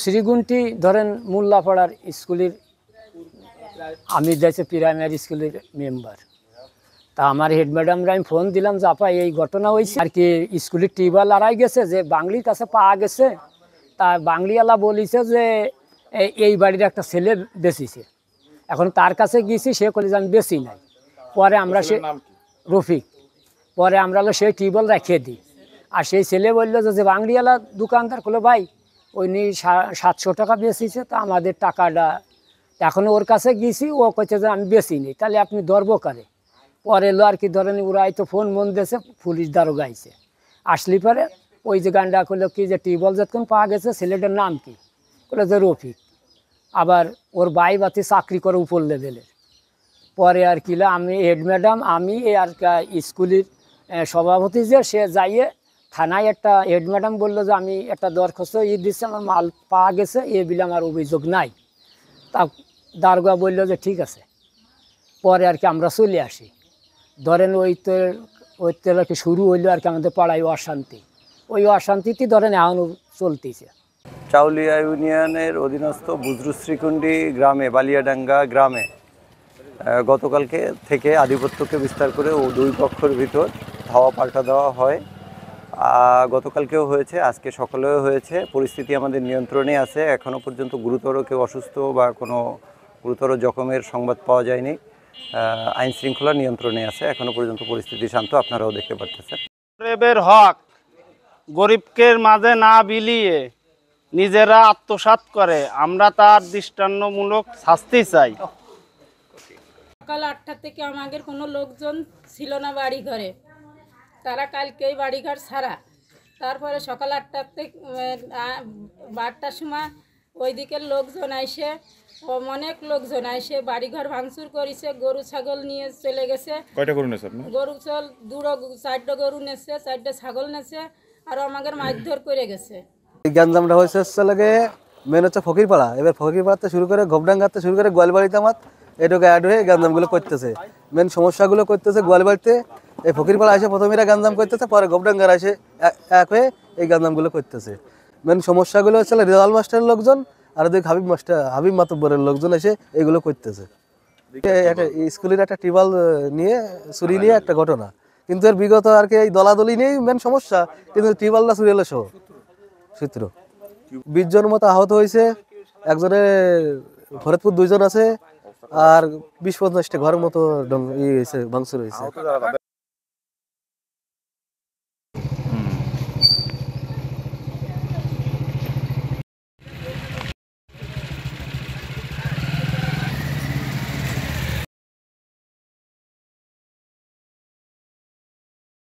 শ্রীগুন্টি ধরেন মোল্লাপাড়ার স্কুলের আমি যাইছে প্রাইমারি স্কুলের মেম্বার। তা আমার হেড ম্যাডামরা আমি ফোন দিলাম যে আপা এই ঘটনা হয়েছে আর কি, স্কুলের টিউবওয়েল আড়াই গেছে, যে বাঙলির কাছে পাওয়া গেছে। তা বাঙলিওয়ালা বলিছে যে এই বাড়ির একটা ছেলে বেচিছে। এখন তার কাছে গিয়েছি, সে বলে যে আমি বেশি নাই। পরে আমরা সে রফিক, পরে আমরা সেই টিউবওয়েল রেখে দিই। আর সেই ছেলে বললো যে বাঙলিওয়ালা দোকানদার বললো ভাই উনি 700 টাকা বেচিছে, তা আমাদের টাকাটা এখন ওর কাছে গিয়েছি, ও কইছে যে আমি বেশি নিই, তাহলে আপনি ধরবো কারে। পরে এলো আর কি, ধরেন ওরা তো ফোন মন দিয়েছে, পুলিশ দারোগা আইছে। আসলি পরে ওই যে গানটা করলো কি যে টিউবওয়েল যতক্ষণ পাওয়া গেছে, ছেলেটার নাম কি, বলে যে রফিক। আবার ওর বাই বাতি চাকরি করে উপর লেভেলের। পরে আর কি আমি হেড ম্যাডাম, আমি আর স্কুলের সভাপতি যে সে যাইয়ে থানায় একটা হেড ম্যাডাম বললো যে আমি একটা দরখাস্ত দিচ্ছি, আমার মাল পাওয়া গেছে, এ বিলে আমার অভিযোগ নাই। তা দারোগা বললো যে ঠিক আছে। পরে আর কি আমরা চলে আসি। ধরেন ওই তো আর কি শুরু হইলো আর কি আমাদের পাড়ায় অশান্তি। ওই অশান্তিতে ধরেন এখনও চলতেছে। চাউলিয়া ইউনিয়নের অধীনস্থ বুজরুশ্রীকুণ্ডি গ্রামে, বালিয়াডাঙ্গা গ্রামে গতকালকে থেকে আধিপত্যকে বিস্তার করে ও দুই পক্ষের ভিতর ধাওয়া পাল্টা দেওয়া হয়। গতকালকেও হয়েছে, আজকে সকালেও হয়েছে। পরিস্থিতি আমাদের নিয়ন্ত্রণে আছে। এখনও পর্যন্ত গুরুতর কেউ অসুস্থ বা কোনো গুরুতর জখমের সংবাদ পাওয়া যায়নি। আইন শৃঙ্খলা নিয়ন্ত্রণে আছে, এখনও পর্যন্ত পরিস্থিতি শান্ত, আপনারাও দেখতে পাচ্ছেন। গরিবের হক গরিবকে মাঝে না বিলিয়ে নিজেরা আত্মসাৎ করে, আমরা তার দৃষ্টান্তমূলক শাস্তি চাই। সকাল 8টা থেকে আমাদের কোনো লোকজন ছিল না বাড়ি ঘরে, তারা কালকেই বাড়িঘর ছাড়া। তারপরে সকাল 8টা থেকে 12টার সময় ওই দিকের লোকজন আইসে, অনেক লোকজন আইসে বাড়িঘর ভাঙচুর করেছে, গরু ছাগল নিয়ে চলে গেছে। কয়টা গরু নেছে আপনি? গরু চল 4টা গরু নেছে, 4টা ছাগল নেছে, আর আমাদের মারধর করে গেছে। গ্যাঞ্জামটা হয়েছে লাগে মেন হচ্ছে ফকিরপাড়া। এবার ফকিরপাড়াতে শুরু করে গোবডাঙ্গাতে শুরু করে গোয়ালবাড়িতে আমার এটুকু অ্যাড হয়ে গ্যাঞ্জামগুলো করতেছে। মেন সমস্যাগুলো করতেছে গোয়ালবাড়িতে, এই ফকিরপাড়া এসে প্রথমেরা গ্যাঞ্জাম করতেছে, পরে গোবডাঙ্গার এসে এক হয়ে এই গ্যাঞ্জামগুলো করতেছে। মেন সমস্যাগুলো হচ্ছে রেজাল মাস্টারের লোকজন আর ওদিকে হাবিব মাতব্বরের লোকজন এসে এগুলো করতেছে। একটা স্কুলের একটা টিউবওয়েল নিয়ে চুরি নিয়ে একটা ঘটনা, কিন্তু এর বিগত আর কি এই দলাদলি নিয়েই মেন সমস্যা, কিন্তু টিউবওয়েলটা চুরি হলো সূত্র। 20 জন মতো আহত হয়েছে, একজনের ফরিদপুর 2 জন আছে, আর 20-50টা ঘরের মতো ভাঙচুর হয়েছে।